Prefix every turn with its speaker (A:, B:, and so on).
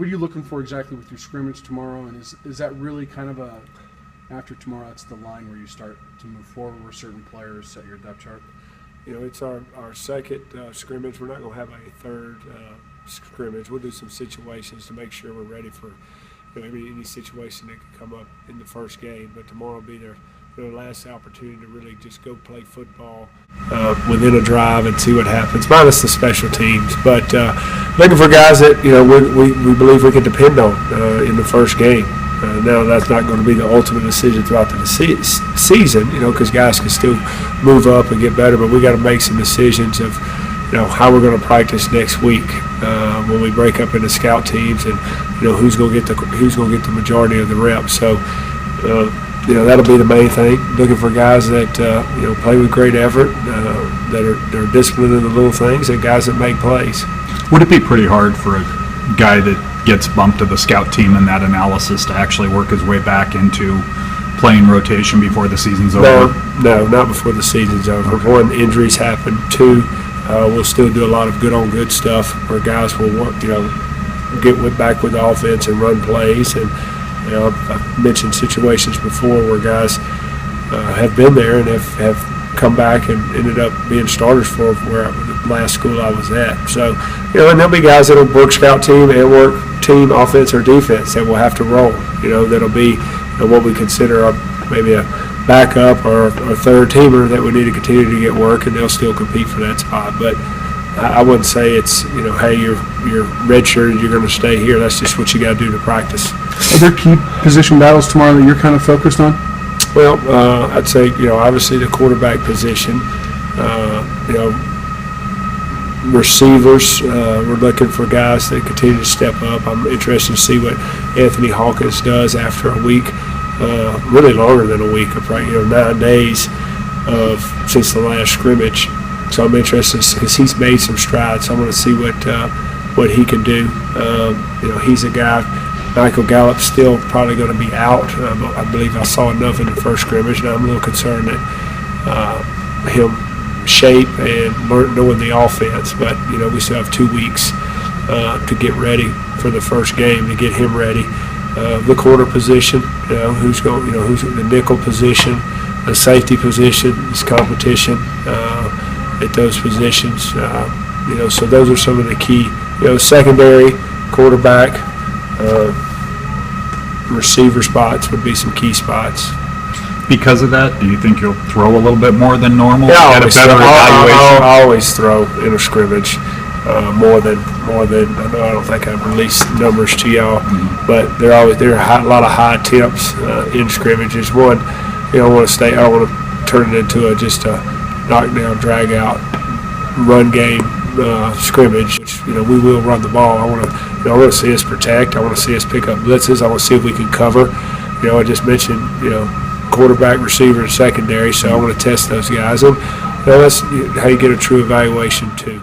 A: what are you looking for exactly with your scrimmage tomorrow? And is that really kind of after tomorrow, that's the line where you start to move forward where certain players set your depth chart?
B: It's our second scrimmage. We're not going to have a third scrimmage. We'll do some situations to make sure we're ready for any situation that could come up in the first game. But tomorrow will be their last opportunity to really just go play football within a drive and see what happens, minus the special teams. But looking for guys that we believe we can depend on in the first game. Now that's not going to be the ultimate decision throughout the season, because guys can still move up and get better. But we got to make some decisions of how we're going to practice next week when we break up into scout teams, and who's going to get the majority of the reps. So that'll be the main thing. Looking for guys that play with great effort, that are disciplined in the little things, and guys that make plays.
C: Would it be pretty hard for a guy that gets bumped to the scout team in that analysis to actually work his way back into playing rotation before the season's over?
B: No, not before the season's over. Okay. One, injuries happen. Two, we'll still do a lot of good stuff where guys will work, get back with the offense and run plays. And I've mentioned situations before where guys have been there and have come back and ended up being starters for the last school I was at. So, and there'll be guys that'll work scout team and work team offense or defense that will have to roll. That'll be what we consider maybe a backup or a third teamer that we need to continue to get work, and they'll still compete for that spot. But I wouldn't say it's, hey, you're redshirted, you're going to stay here. That's just what you got to do to practice.
A: Are there key position battles tomorrow that you're kind of focused on?
B: Well, I'd say, obviously the quarterback position, receivers, we're looking for guys that continue to step up. I'm interested to see what Anthony Hawkins does after a week, really longer than a week, of 9 days since the last scrimmage. So I'm interested because he's made some strides. So I want to see what he can do. He's a guy. Michael Gallup's still probably going to be out. I believe I saw enough in the first scrimmage, and I'm a little concerned that him shape and knowing the offense. But we still have 2 weeks to get ready for the first game, to get him ready. The corner position, who's the nickel position, the safety position, is competition at those positions. So those are some of the key. Secondary, quarterback. Receiver spots would be some key spots.
C: Because of that, do you think you'll throw a little bit more than normal?
B: Yeah, I always throw in a scrimmage more than. I don't think I've released numbers to y'all, but there are a lot of high attempts in scrimmages. One, I don't want to turn it into just a knockdown, drag out, run game scrimmage. Which we will run the ball. I want to see us protect. I want to see us pick up blitzes. I want to see if we can cover. I just mentioned quarterback, receiver, and secondary. So I want to test those guys, and that's how you get a true evaluation too.